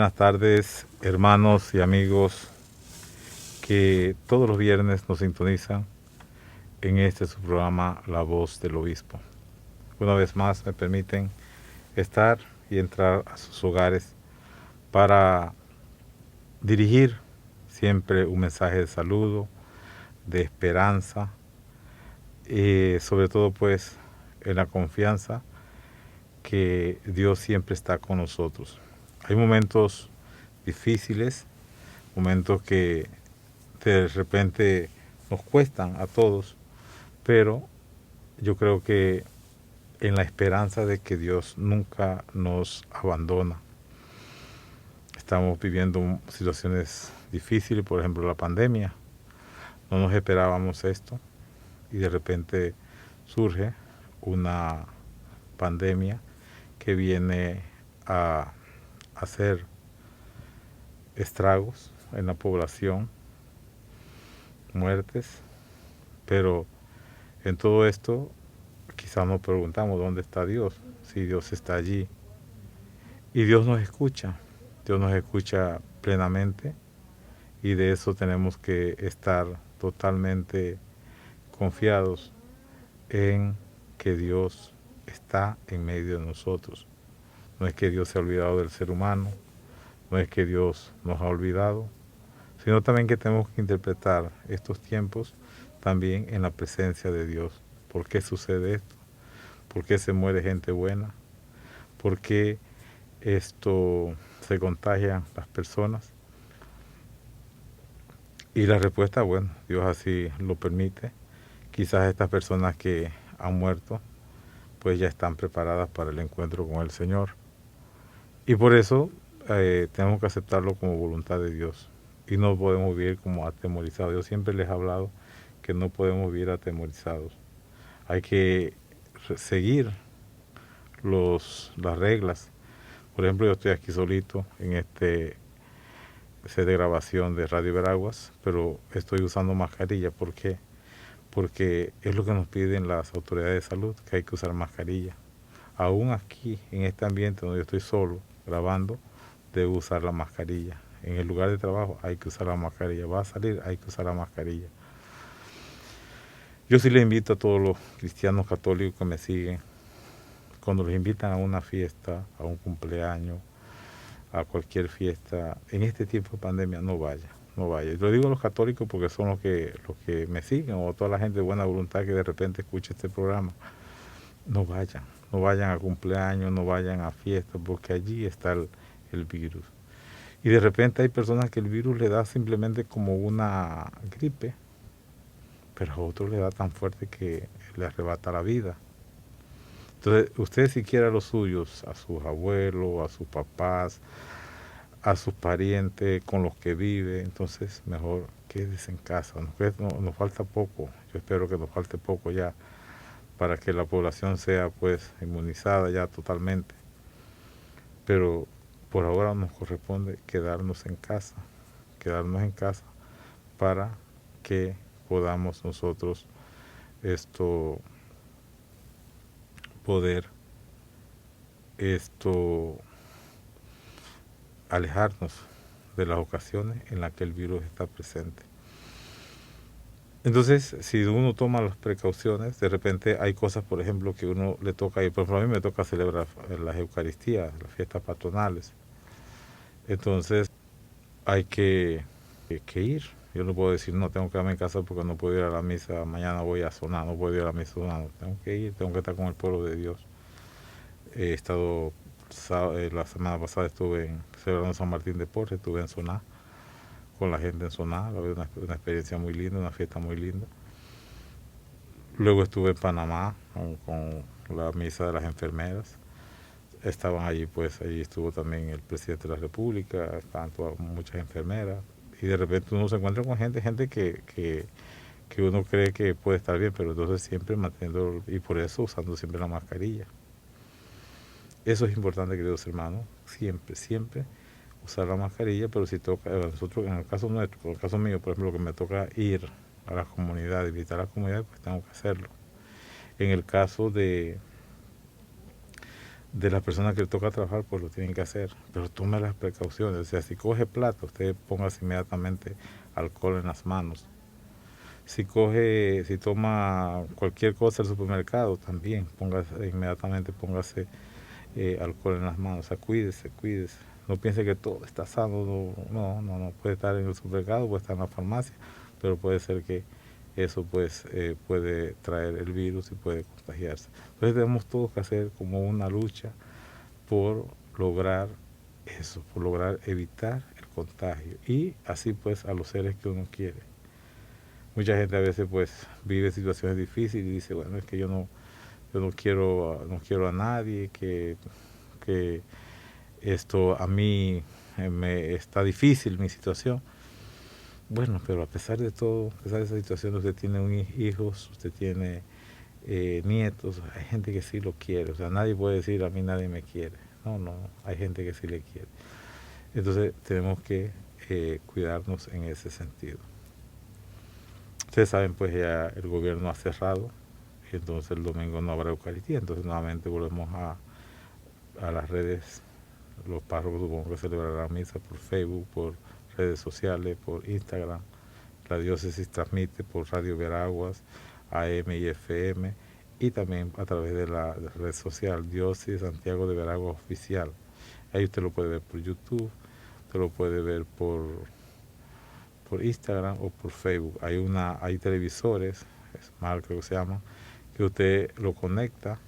buenas tardes, hermanos y amigos que todos los viernes nos sintonizan en este su programa La Voz del Obispo. Una vez más me permiten estar y entrar a sus hogares para dirigir siempre un mensaje de saludo, de esperanza y sobre todo pues en la confianza que Dios siempre está con nosotros. Hay momentos difíciles, momentos que de repente nos cuestan a todos, pero yo creo que en la esperanza de que Dios nunca nos abandona. Estamos viviendo situaciones difíciles, por ejemplo la pandemia. No nos esperábamos esto y de repente surge una pandemia que viene a hacer estragos en la población, muertes, pero en todo esto quizás nos preguntamos dónde está Dios, si Dios está allí. Y Dios nos escucha plenamente y de eso tenemos que estar totalmente confiados en que Dios está en medio de nosotros. No es que Dios se ha olvidado del ser humano, no es que Dios nos ha olvidado, sino también que tenemos que interpretar estos tiempos también en la presencia de Dios. ¿Por qué sucede esto? ¿Por qué se muere gente buena? ¿Por qué esto se contagian las personas? Y la respuesta, bueno, Dios así lo permite. Quizás estas personas que han muerto, pues ya están preparadas para el encuentro con el Señor. Y por eso tenemos que aceptarlo como voluntad de Dios. Y no podemos vivir como atemorizados. Yo siempre les he hablado que no podemos vivir atemorizados. Hay que seguir las reglas. Por ejemplo, yo estoy aquí solito en este set de grabación de Radio Veraguas, pero estoy usando mascarilla. ¿Por qué? Porque es lo que nos piden las autoridades de salud, que hay que usar mascarilla. Aún aquí, en este ambiente donde yo estoy solo grabando, debo usar la mascarilla. En el lugar de trabajo hay que usar la mascarilla. Va a salir, hay que usar la mascarilla. Yo sí le invito a todos los cristianos católicos que me siguen, cuando los invitan a una fiesta, a un cumpleaños, a cualquier fiesta, en este tiempo de pandemia, no vaya. Y lo digo a los católicos porque son los que me siguen, o toda la gente de buena voluntad que de repente escucha este programa. No vayan a cumpleaños, no vayan a fiestas, porque allí está el virus. Y de repente hay personas que el virus le da simplemente como una gripe, pero a otros le da tan fuerte que le arrebata la vida. Entonces, usted si quiere a los suyos, a sus abuelos, a sus papás, a sus parientes con los que vive, entonces mejor quédese en casa. Nos falta poco, yo espero que nos falte poco ya para que la población sea pues inmunizada ya totalmente. Pero por ahora nos corresponde quedarnos en casa para que podamos nosotros poder alejarnos de las ocasiones en las que el virus está presente. Entonces, si uno toma las precauciones, de repente hay cosas, por ejemplo, que uno le toca ir. Por ejemplo, a mí me toca celebrar las Eucaristías, las fiestas patronales. Entonces, hay que ir. Yo no puedo decir, no, tengo que quedarme en casa porque no puedo ir a la misa, mañana voy a sonar, no puedo ir a la misa sonando. Tengo que ir, tengo que estar con el pueblo de Dios. He estado, la semana pasada estuve celebrando San Martín de Porres, estuve en Soná, con la gente en Soná, una experiencia muy linda, una fiesta muy linda. Luego estuve en Panamá con la misa de las enfermeras. Estaban allí, pues allí estuvo también el presidente de la República, estaban muchas enfermeras. Y de repente uno se encuentra con gente que uno cree que puede estar bien, pero entonces siempre manteniendo, y por eso usando siempre la mascarilla. Eso es importante, queridos hermanos, siempre usar la mascarilla, pero si toca, nosotros en el caso nuestro, en el caso mío, por ejemplo, que me toca ir a la comunidad, visitar la comunidad, pues tengo que hacerlo. En el caso de de las personas que le toca trabajar, pues lo tienen que hacer, pero tome las precauciones. O sea, si coge plata, usted póngase inmediatamente alcohol en las manos. Si toma cualquier cosa del supermercado, también inmediatamente póngase alcohol en las manos. O sea, cuídese, cuídese. No piense que todo está sano, no. Puede estar en el supermercado, puede estar en la farmacia, pero puede ser que eso pues puede traer el virus y puede contagiarse. Entonces tenemos todos que hacer como una lucha por lograr eso, por lograr evitar el contagio y así pues a los seres que uno quiere. Mucha gente a veces pues vive situaciones difíciles y dice, bueno, es que yo no quiero a nadie, que esto a mí me está difícil mi situación. Bueno, pero a pesar de todo, a pesar de esa situación, usted tiene hijos, usted tiene nietos, hay gente que sí lo quiere. O sea, nadie puede decir a mí nadie me quiere. No, hay gente que sí le quiere. Entonces tenemos que cuidarnos en ese sentido. Ustedes saben, pues ya el gobierno ha cerrado, y entonces el domingo no habrá Eucaristía. Entonces nuevamente volvemos a las redes. Los párrocos supongo que celebrarán misa por Facebook, por redes sociales, por Instagram. La diócesis transmite por Radio Veraguas, AM y FM, y también a través de la red social Diócesis Santiago de Veraguas Oficial. Ahí usted lo puede ver por YouTube, usted lo puede ver por Instagram o por Facebook. Hay televisores, Smart creo que se llama, que usted lo conecta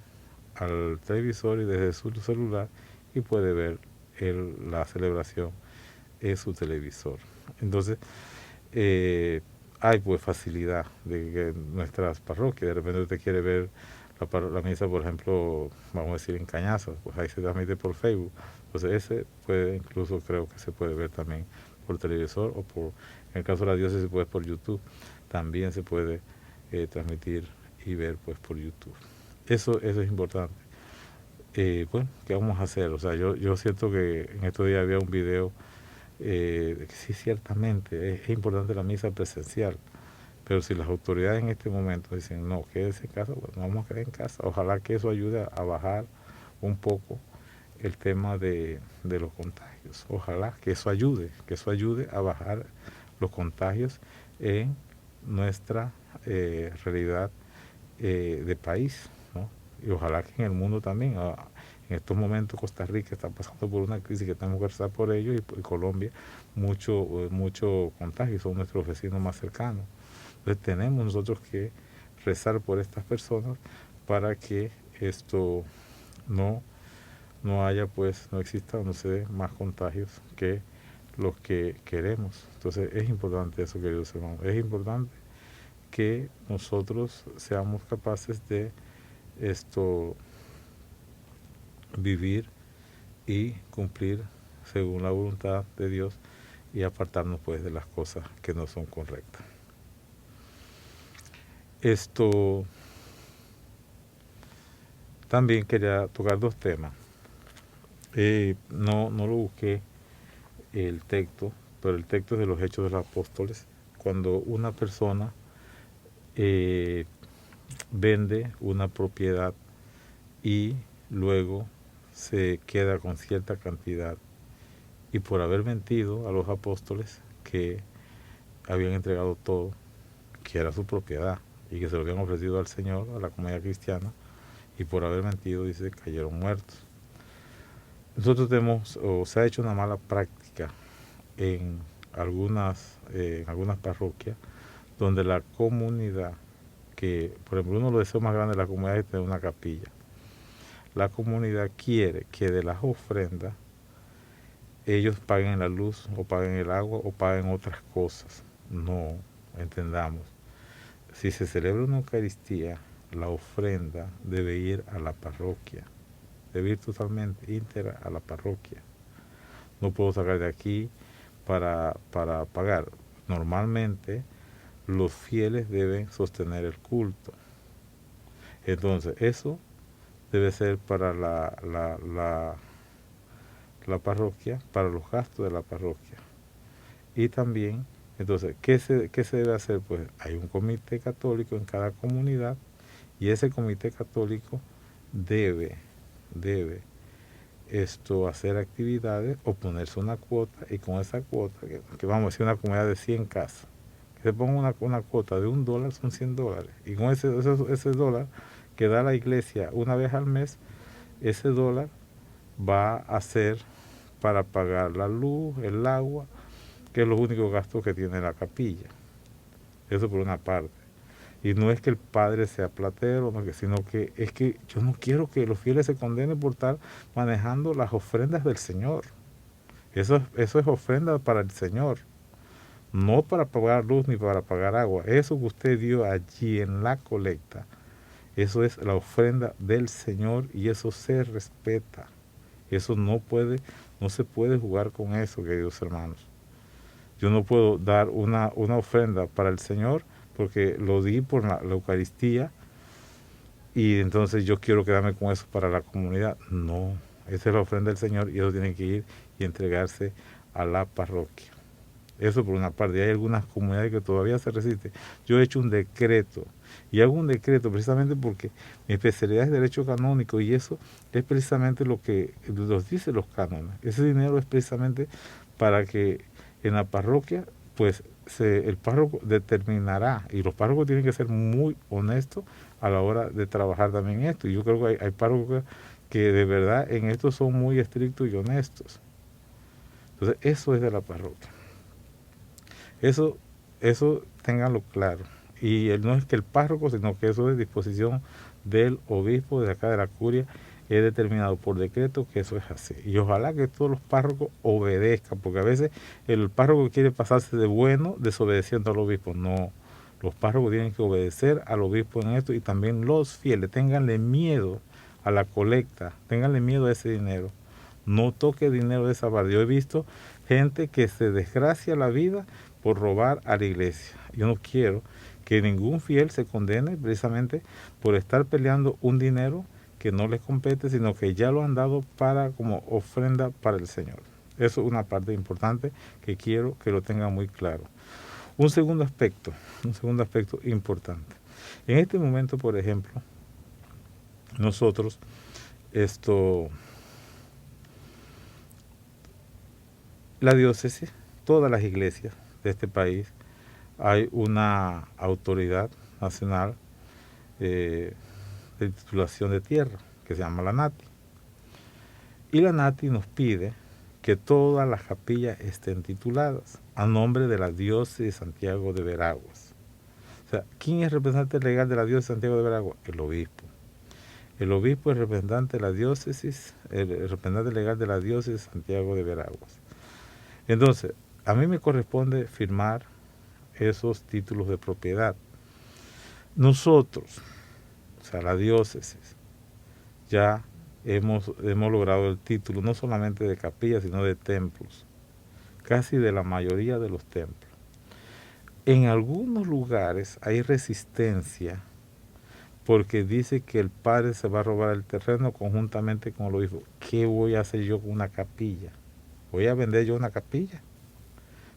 al televisor y desde su celular y puede ver la celebración en su televisor. Entonces, hay pues facilidad de que nuestras parroquias, de repente usted quiere ver la misa, por ejemplo, vamos a decir en Cañazas, pues ahí se transmite por Facebook. Entonces ese puede, incluso creo que se puede ver también por televisor en el caso de la diócesis pues por YouTube, también se puede transmitir y ver pues por YouTube. Eso es importante. Bueno, ¿qué vamos a hacer? O sea, yo siento que en estos días había un video sí, ciertamente es importante la misa presencial, pero si las autoridades en este momento dicen no, quédese en casa, bueno, vamos a quedar en casa. Ojalá que eso ayude a bajar un poco el tema de los contagios. Ojalá que eso ayude a bajar los contagios en nuestra realidad de país, ¿no? Y ojalá que en el mundo también. En estos momentos Costa Rica está pasando por una crisis que tenemos que rezar por ello, y Colombia mucho contagio, son nuestros vecinos más cercanos. Entonces tenemos nosotros que rezar por estas personas para que esto no haya pues, no exista o no se dé más contagios que los que queremos. Entonces es importante eso, queridos hermanos, es importante que nosotros seamos capaces de vivir y cumplir según la voluntad de Dios y apartarnos pues de las cosas que no son correctas. También quería tocar dos temas. No lo busqué el texto, pero el texto es de los Hechos de los Apóstoles, cuando una persona vende una propiedad y luego se queda con cierta cantidad, y por haber mentido a los apóstoles que habían entregado todo, que era su propiedad y que se lo habían ofrecido al Señor, a la comunidad cristiana, y por haber mentido, dice, cayeron muertos. Nosotros se ha hecho una mala práctica en algunas parroquias, donde la comunidad, que por ejemplo uno de los deseos más grandes de la comunidad es tener una capilla, la comunidad quiere que de las ofrendas ellos paguen la luz o paguen el agua o paguen otras cosas. No, entendamos. Si se celebra una Eucaristía, la ofrenda debe ir a la parroquia, debe ir totalmente íntegra a la parroquia. No puedo sacar de aquí para pagar. Normalmente los fieles deben sostener el culto. Entonces eso debe ser para la parroquia, para los gastos de la parroquia. Y también, entonces, ¿qué se debe hacer? Pues hay un comité católico en cada comunidad, y ese comité católico debe hacer actividades o ponerse una cuota, y con esa cuota, que vamos a decir una comunidad de 100 casas, que se ponga una cuota de $1, son $100, y con ese dólar que da la iglesia una vez al mes, ese dólar va a ser para pagar la luz, el agua, que es los únicos gastos que tiene la capilla. Eso por una parte. Y no es que el padre sea platero, no, sino que es que yo no quiero que los fieles se condenen por estar manejando las ofrendas del Señor. Eso es ofrenda para el Señor, no para pagar luz ni para pagar agua. Eso que usted dio allí en la colecta, eso es la ofrenda del Señor, y eso se respeta. Eso no se puede jugar con eso, queridos hermanos. Yo no puedo dar una ofrenda para el Señor porque lo di por la Eucaristía, y entonces yo quiero quedarme con eso para la comunidad. No, esa es la ofrenda del Señor, y eso tiene que ir y entregarse a la parroquia. Eso por una parte. Hay algunas comunidades que todavía se resisten. Yo he hecho un decreto, y hago un decreto precisamente porque mi especialidad es derecho canónico, y eso es precisamente lo que nos dicen los cánones. Ese dinero es precisamente para que en la parroquia, pues el párroco determinará, y los párrocos tienen que ser muy honestos a la hora de trabajar también esto. Y yo creo que hay párrocos que de verdad en esto son muy estrictos y honestos. Entonces, eso es de la parroquia. Eso ténganlo claro. Y no es que el párroco, sino que eso es disposición del obispo de acá de la curia, es determinado por decreto que eso es así. Y ojalá que todos los párrocos obedezcan, porque a veces el párroco quiere pasarse de bueno desobedeciendo al obispo. No, los párrocos tienen que obedecer al obispo en esto, y también los fieles, ténganle miedo a la colecta, ténganle miedo a ese dinero. No toque dinero de esa parte. Yo he visto gente que se desgracia la vida por robar a la iglesia. Yo no quiero que ningún fiel se condene precisamente por estar peleando un dinero que no les compete, sino que ya lo han dado como ofrenda para el Señor. Eso es una parte importante que quiero que lo tengan muy claro. Un segundo aspecto importante. En este momento, por ejemplo, nosotros, la diócesis, todas las iglesias de este país, hay una autoridad nacional de titulación de tierra que se llama la NATI. Y la NATI nos pide que todas las capillas estén tituladas a nombre de la diócesis de Santiago de Veraguas. O sea, ¿quién es el representante legal de la diócesis de Santiago de Veraguas? El obispo. El obispo es el representante de la diócesis, el representante legal de la diócesis de Santiago de Veraguas. Entonces, a mí me corresponde firmar esos títulos de propiedad. Nosotros, o sea, la diócesis, ya hemos logrado el título no solamente de capillas, sino de templos, casi de la mayoría de los templos. En algunos lugares hay resistencia porque dice que el padre se va a robar el terreno conjuntamente con el obispo. ¿Qué voy a hacer yo con una capilla? ¿Voy a vender yo una capilla?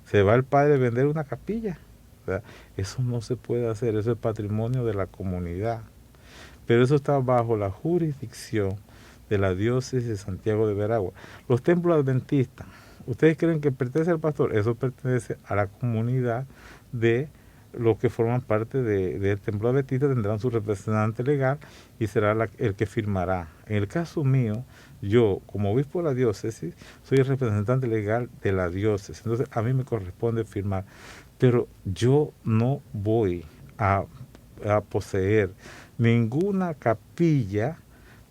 ¿Se va el padre a vender una capilla? O sea, eso no se puede hacer, eso es patrimonio de la comunidad. Pero eso está bajo la jurisdicción de la diócesis de Santiago de Veraguas. Los templos adventistas, ¿ustedes creen que pertenece al pastor? Eso pertenece a la comunidad de los que forman parte del templo adventista, tendrán su representante legal y será el que firmará. En el caso mío, yo como obispo de la diócesis soy el representante legal de la diócesis, entonces a mí me corresponde firmar, pero yo no voy a poseer ninguna capilla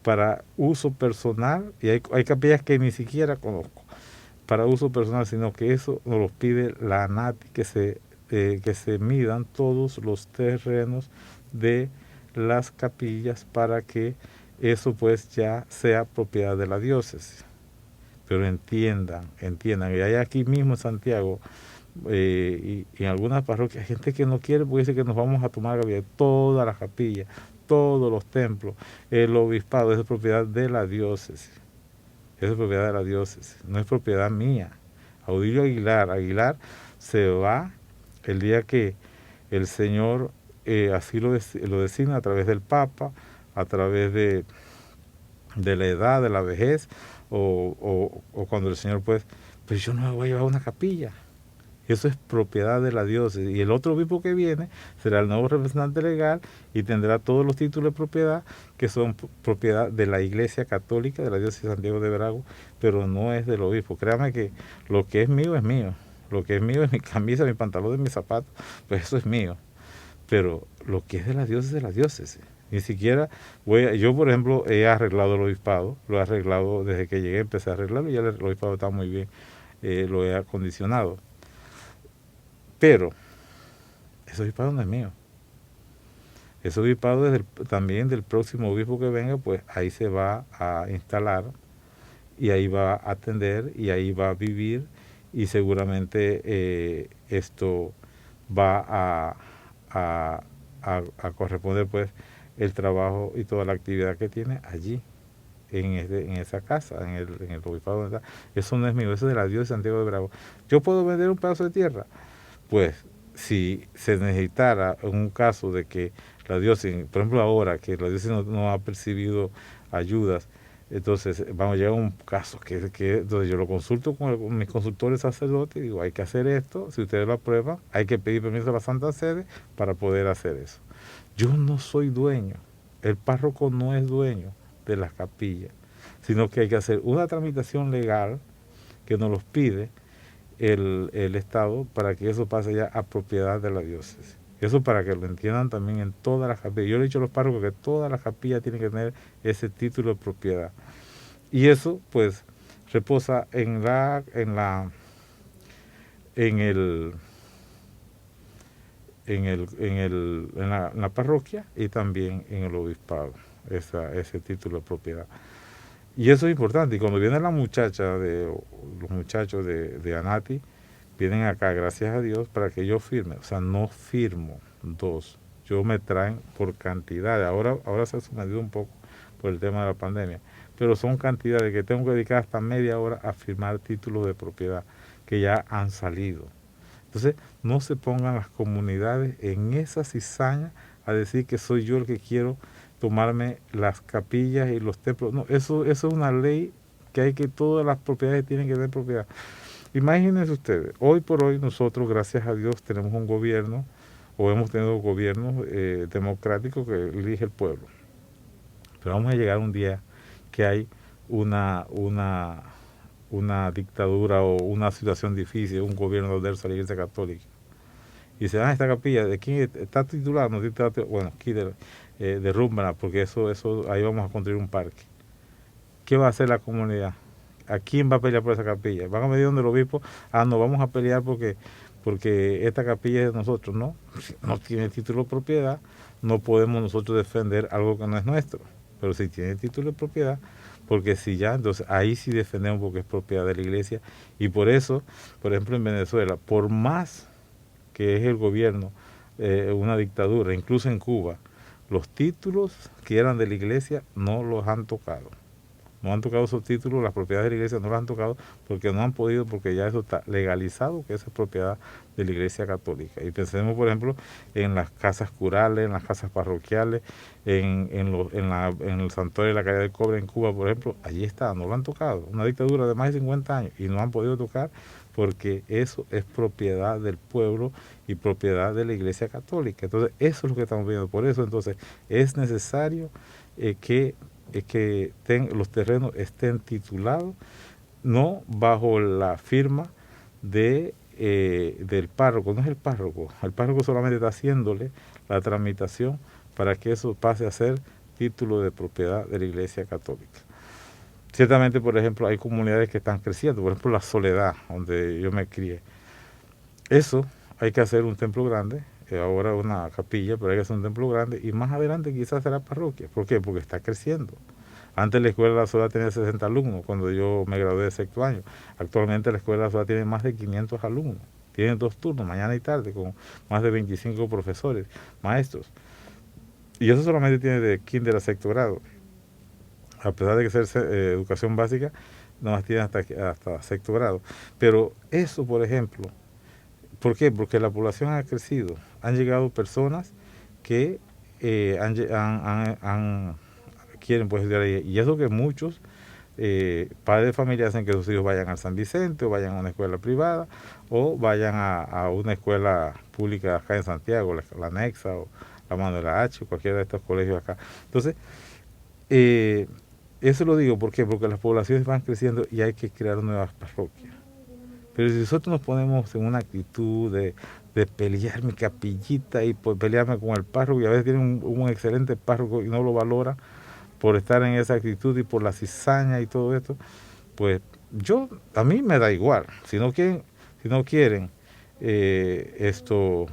para uso personal, y hay capillas que ni siquiera conozco para uso personal, sino que eso nos lo pide la NATI, que se midan todos los terrenos de las capillas para que eso pues ya sea propiedad de la diócesis. Pero entiendan, y hay aquí mismo en Santiago y en algunas parroquias gente que no quiere porque dice que nos vamos a tomar todas las capillas, todos los templos, el obispado, eso es propiedad de la diócesis. Eso es propiedad de la diócesis, no es propiedad mía. Audilio Aguilar se va el día que el Señor así lo designa a través del Papa, a través de la edad, de la vejez, o cuando el Señor pues yo no me voy a llevar una capilla. Eso es propiedad de la diócesis. Y el otro obispo que viene será el nuevo representante legal y tendrá todos los títulos de propiedad que son propiedad de la Iglesia Católica, de la diócesis de Santiago de Veraguas, pero no es del obispo. Créame que lo que es mío es mío. Lo que es mío es mi camisa, mi pantalón, mis zapatos, pues eso es mío. Pero lo que es de la diócesis es de la diócesis. Ni siquiera yo, por ejemplo, he arreglado el obispado, lo he arreglado desde que llegué, empecé a arreglarlo y ya el obispado está muy bien, lo he acondicionado. Pero ese obispado no es mío. Ese obispado también del próximo obispo que venga, pues ahí se va a instalar y ahí va a atender y ahí va a vivir y seguramente esto va a corresponder pues el trabajo y toda la actividad que tiene allí en esa casa, en el obispado donde está. Eso no es mío, eso es de la diócesis de Santiago de Veraguas. Yo puedo vender un pedazo de tierra, pues si se necesitara en un caso de que la diócesis, por ejemplo ahora que la diócesis no ha percibido ayudas, entonces vamos a llegar a un caso que entonces yo lo consulto con mis consultores sacerdotes y digo, hay que hacer esto, si ustedes lo aprueban, hay que pedir permiso a la Santa Sede para poder hacer eso. Yo no soy dueño, el párroco no es dueño de las capillas, sino que hay que hacer una tramitación legal que nos los pide el Estado para que eso pase ya a propiedad de la diócesis. Eso para que lo entiendan también en todas las capillas. Yo le he dicho a los párrocos que todas las capillas tienen que tener ese título de propiedad. Y eso, pues, reposa en la parroquia y también en el obispado, ese título de propiedad. Y eso es importante. Y cuando viene los muchachos de Anati, vienen acá, gracias a Dios, para que yo firme. O sea, no firmo dos. Yo me traen por cantidad. Ahora se ha suspendido un poco por el tema de la pandemia. Pero son cantidades que tengo que dedicar hasta media hora a firmar títulos de propiedad que ya han salido. Entonces, no se pongan las comunidades en esa cizaña a decir que soy yo el que quiero tomarme las capillas y los templos. No, eso es una ley que todas las propiedades tienen que tener propiedad. Imagínense ustedes, hoy por hoy nosotros, gracias a Dios, tenemos un gobierno, o hemos tenido gobiernos democráticos que elige el pueblo. Pero vamos a llegar un día que hay una dictadura o una situación difícil, un gobierno adverso a la Iglesia Católica. Y dice, esta capilla, ¿de quién está titulada? No, bueno, aquí derrúmbala, porque eso ahí vamos a construir un parque. ¿Qué va a hacer la comunidad? ¿A quién va a pelear por esa capilla? ¿Van a medir donde el obispo? No, vamos a pelear porque esta capilla es de nosotros. No tiene título de propiedad, no podemos nosotros defender algo que no es nuestro. Pero si tiene título de propiedad, porque si ya, entonces ahí sí defendemos porque es propiedad de la iglesia. Y por eso, por ejemplo en Venezuela, por más que es el gobierno una dictadura, incluso en Cuba, los títulos que eran de la iglesia no los han tocado. No han tocado esos títulos, las propiedades de la iglesia no las han tocado porque no han podido, porque ya eso está legalizado, que esa es propiedad de la iglesia católica. Y pensemos, por ejemplo, en las casas curales, en las casas parroquiales, en el santuario de la Caridad del Cobre en Cuba, por ejemplo, allí está, no lo han tocado. Una dictadura de más de 50 años y no han podido tocar porque eso es propiedad del pueblo y propiedad de la iglesia católica. Entonces, eso es lo que estamos viendo. Por eso, entonces, es necesario que los terrenos estén titulados, no bajo la firma del párroco. No es el párroco solamente está haciéndole la tramitación para que eso pase a ser título de propiedad de la Iglesia Católica. Ciertamente, por ejemplo, hay comunidades que están creciendo, por ejemplo la Soledad, donde yo me crié. Eso hay que hacer un templo grande, ahora una capilla, pero hay que hacer un templo grande y más adelante quizás será parroquia. ¿Por qué? Porque está creciendo. Antes la Escuela de la Soledad tenía 60 alumnos cuando yo me gradué de sexto año. Actualmente la Escuela de la Soledad tiene más de 500 alumnos. Tienen 2 turnos, mañana y tarde, con más de 25 profesores, maestros. Y eso solamente tiene de kinder a sexto grado. A pesar de que ser educación básica, nada más tiene hasta sexto grado. Pero eso, por ejemplo, ¿por qué? Porque la población ha crecido. Han llegado personas que quieren pues estudiar ahí. Y eso que muchos padres de familia hacen que sus hijos vayan al San Vicente o vayan a una escuela privada o vayan a una escuela pública acá en Santiago, la Nexa o la Manuela H o cualquiera de estos colegios acá. Entonces, eso lo digo ¿por qué? Porque las poblaciones van creciendo y hay que crear nuevas parroquias. Pero si nosotros nos ponemos en una actitud de pelear mi capillita y pelearme con el párroco, y a veces tienen un excelente párroco y no lo valora por estar en esa actitud y por la cizaña y todo esto, pues a mí me da igual. Si no quieren esto,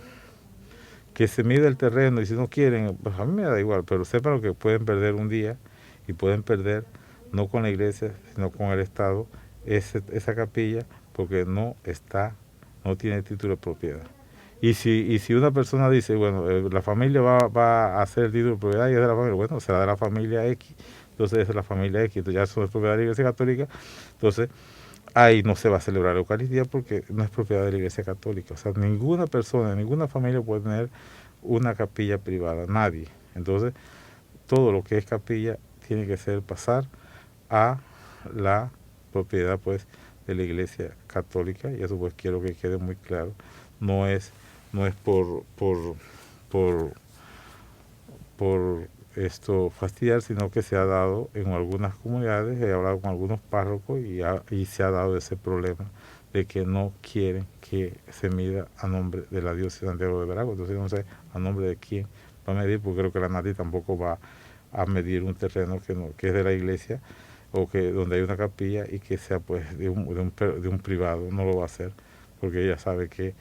que se mide el terreno, y si no quieren, pues a mí me da igual, pero sepan que pueden perder un día y pueden perder, no con la iglesia, sino con el Estado, esa capilla, porque no tiene título de propiedad. Y si una persona dice, bueno, la familia va a hacer el título de propiedad y es de la familia, bueno, será de la familia X, entonces es de la familia X, entonces ya eso es propiedad de la Iglesia Católica, entonces ahí no se va a celebrar la Eucaristía porque no es propiedad de la Iglesia Católica. O sea, ninguna persona, ninguna familia puede tener una capilla privada, nadie. Entonces, todo lo que es capilla tiene que pasar a la propiedad, pues, de la Iglesia Católica, y eso pues quiero que quede muy claro. No es por esto fastidiar, sino que se ha dado en algunas comunidades, he hablado con algunos párrocos y se ha dado ese problema de que no quieren que se mida a nombre de la diócesis de Santiago de Veraguas. Entonces no sé a nombre de quién va a medir, porque creo que la NATI tampoco va a medir un terreno que es de la iglesia o que donde hay una capilla y que sea pues de un privado. No lo va a hacer porque ella sabe que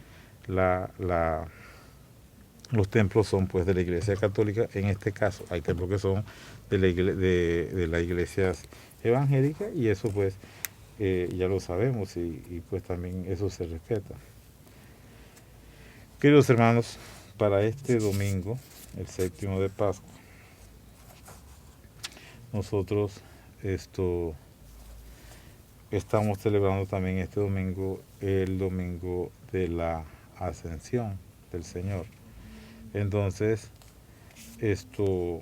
los templos son pues de la Iglesia Católica. En este caso hay templos que son de las iglesias evangélicas, y eso pues ya lo sabemos, y pues también eso se respeta. Queridos hermanos, para este domingo, el 7º de Pascua, nosotros estamos celebrando también este domingo, el domingo de la Ascensión del Señor. Entonces, el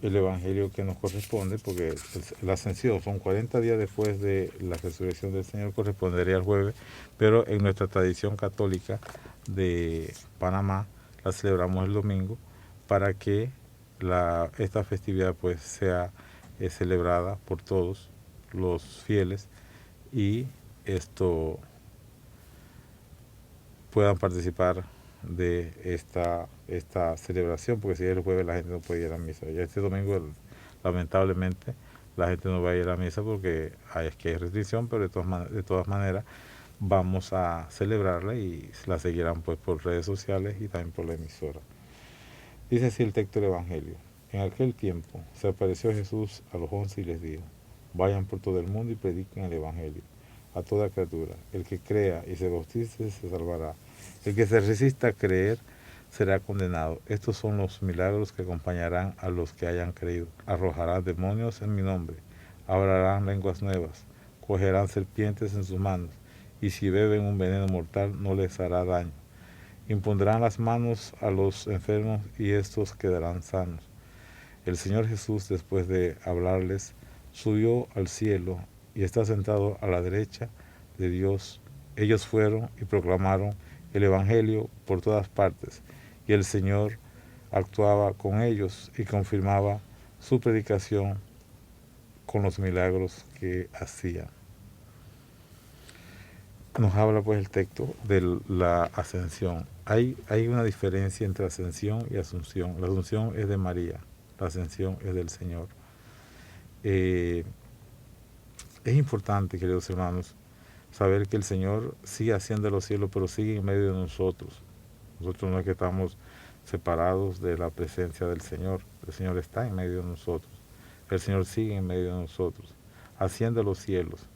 evangelio que nos corresponde, porque la ascensión son 40 días después de la resurrección del Señor, correspondería al jueves, pero en nuestra tradición católica de Panamá la celebramos el domingo para que esta festividad pues sea celebrada por todos los fieles y puedan participar de esta celebración, porque si es el jueves la gente no puede ir a la misa. Ya este domingo lamentablemente la gente no va a ir a la misa porque hay restricción, pero de todas maneras vamos a celebrarla y la seguirán pues por redes sociales y también por la emisora. Dice así el texto del Evangelio: en aquel tiempo se apareció Jesús a los 11 y les dijo: vayan por todo el mundo y prediquen el Evangelio a toda criatura. El que crea y se bautice se salvará. El que se resista a creer será condenado. Estos son los milagros que acompañarán a los que hayan creído. Arrojarán demonios en mi nombre, hablarán lenguas nuevas, cogerán serpientes en sus manos, y si beben un veneno mortal no les hará daño. Impondrán las manos a los enfermos y estos quedarán sanos. El Señor Jesús, después de hablarles, subió al cielo y está sentado a la derecha de Dios. Ellos fueron y proclamaron el Evangelio por todas partes, y el Señor actuaba con ellos y confirmaba su predicación con los milagros que hacía. Nos habla pues el texto de la ascensión. Hay una diferencia entre ascensión y asunción. La asunción es de María, la ascensión es del Señor. Es importante, queridos hermanos, saber que el Señor sigue asciende a los cielos, pero sigue en medio de nosotros. Nosotros no es que estamos separados de la presencia del Señor. El Señor está en medio de nosotros. El Señor sigue en medio de nosotros. Asciende a los cielos.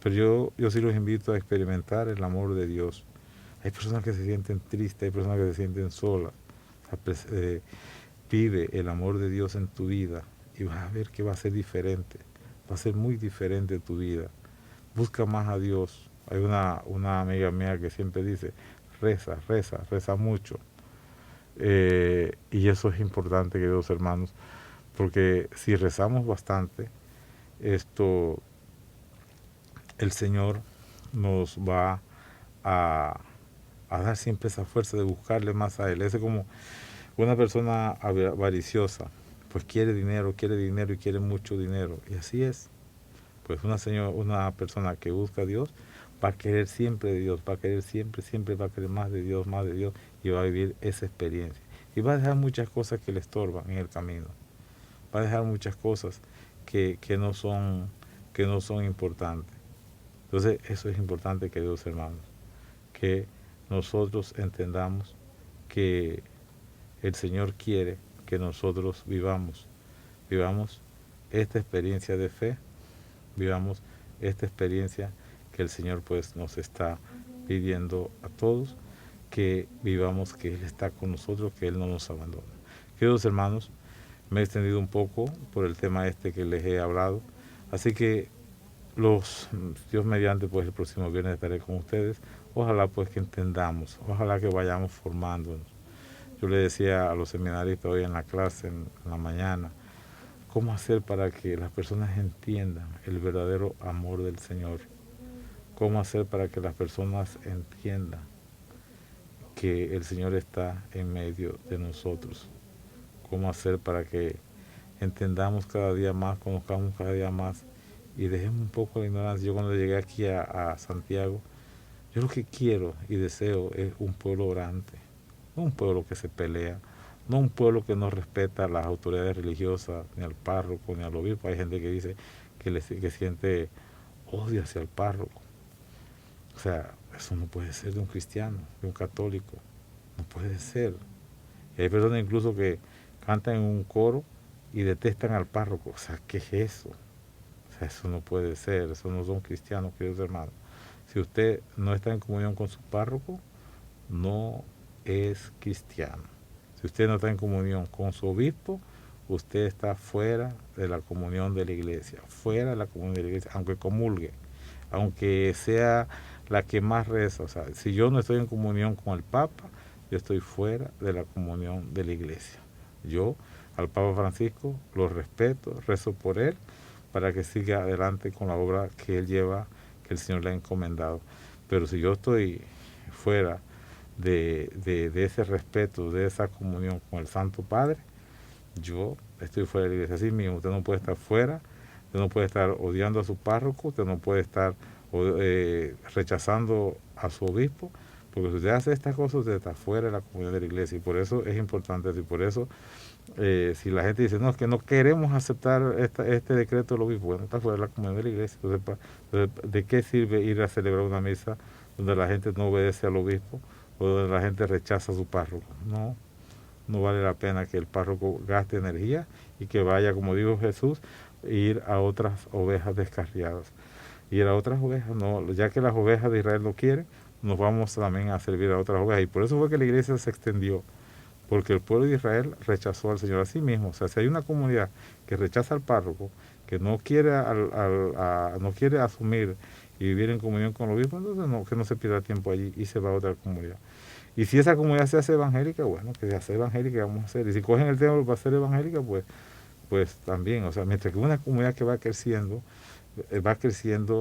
Pero yo sí los invito a experimentar el amor de Dios. Hay personas que se sienten tristes, hay personas que se sienten solas. Vive el amor de Dios en tu vida y vas a ver que va a ser diferente. Va a ser muy diferente tu vida. Busca más a Dios. Hay una amiga mía que siempre dice: reza mucho. Y eso es importante, queridos hermanos, porque si rezamos bastante, el Señor nos va a dar siempre esa fuerza de buscarle más a Él. Es como una persona avariciosa, pues quiere dinero y quiere mucho dinero. Y así es. Pues una persona que busca a Dios va a querer siempre de Dios, va a querer siempre va a querer más de Dios, y va a vivir esa experiencia. Y va a dejar muchas cosas que le estorban en el camino. Va a dejar muchas cosas que no son importantes. Entonces, eso es importante, queridos hermanos, que nosotros entendamos que el Señor quiere que nosotros vivamos esta experiencia de fe, vivamos esta experiencia que el Señor pues nos está pidiendo a todos, que vivamos que Él está con nosotros, que Él no nos abandona. Queridos hermanos, me he extendido un poco por el tema que les he hablado, así que Dios mediante, pues el próximo viernes estaré con ustedes. Ojalá pues que entendamos, ojalá que vayamos formándonos. Yo le decía a los seminaristas hoy en la clase, en la mañana, cómo hacer para que las personas entiendan el verdadero amor del Señor. Cómo hacer para que las personas entiendan que el Señor está en medio de nosotros. Cómo hacer para que entendamos cada día más, conozcamos cada día más y dejemos un poco la ignorancia. Yo cuando llegué aquí a Santiago, yo lo que quiero y deseo es un pueblo orante, no un pueblo que se pelea, no un pueblo que no respeta a las autoridades religiosas, ni al párroco, ni al obispo. Hay gente que dice que siente odio hacia el párroco. O sea, eso no puede ser de un cristiano, de un católico. No puede ser. Y hay personas incluso que cantan en un coro y detestan al párroco. O sea, ¿qué es eso? O sea, eso no puede ser. Eso no son cristianos, queridos hermanos. Si usted no está en comunión con su párroco, no es cristiano. Si usted no está en comunión con su obispo, usted está fuera de la comunión de la iglesia, fuera de la comunión de la iglesia, aunque comulgue, aunque sea la que más reza. O sea, si yo no estoy en comunión con el Papa, yo estoy fuera de la comunión de la iglesia. Yo al Papa Francisco lo respeto, rezo por él, para que siga adelante con la obra que él lleva, que el Señor le ha encomendado. Pero si yo estoy fuera de ese respeto, de esa comunión con el Santo Padre, yo estoy fuera de la iglesia. Así mismo, usted no puede estar fuera, usted no puede estar odiando a su párroco, usted no puede estar rechazando a su obispo, porque si usted hace estas cosas, usted está fuera de la comunión de la iglesia. Y por eso es importante, y por eso si la gente dice, no, es que no queremos aceptar este decreto del obispo, bueno, está fuera de la comunión de la iglesia. Entonces, ¿de qué sirve ir a celebrar una misa donde la gente no obedece al obispo o donde la gente rechaza a su párroco? No vale la pena que el párroco gaste energía y que vaya, como dijo Jesús, ir a otras ovejas descarriadas. Ir a otras ovejas, no, ya que las ovejas de Israel no quieren, nos vamos también a servir a otras ovejas. Y por eso fue que la iglesia se extendió, porque el pueblo de Israel rechazó al Señor a sí mismo. O sea, si hay una comunidad que rechaza al párroco, que no quiere no quiere asumir y vivir en comunión con los obispos, entonces que no se pierda tiempo allí y se va a otra comunidad. Y si esa comunidad se hace evangélica, bueno, que se hace evangélica, vamos a hacer. Y si cogen el templo para ser evangélica, pues también. O sea, mientras que una comunidad que va creciendo,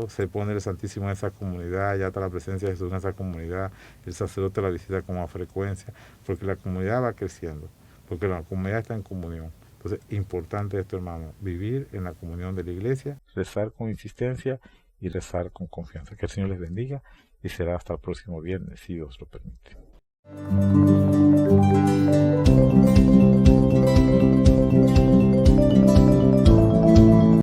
se pone el Santísimo en esa comunidad, ya está la presencia de Jesús en esa comunidad, el sacerdote la visita con más frecuencia, porque la comunidad va creciendo, porque la comunidad está en comunión. Entonces, importante esto, hermano, vivir en la comunión de la iglesia, rezar con insistencia y rezar con confianza. Que el Señor les bendiga y será hasta el próximo viernes, si Dios lo permite.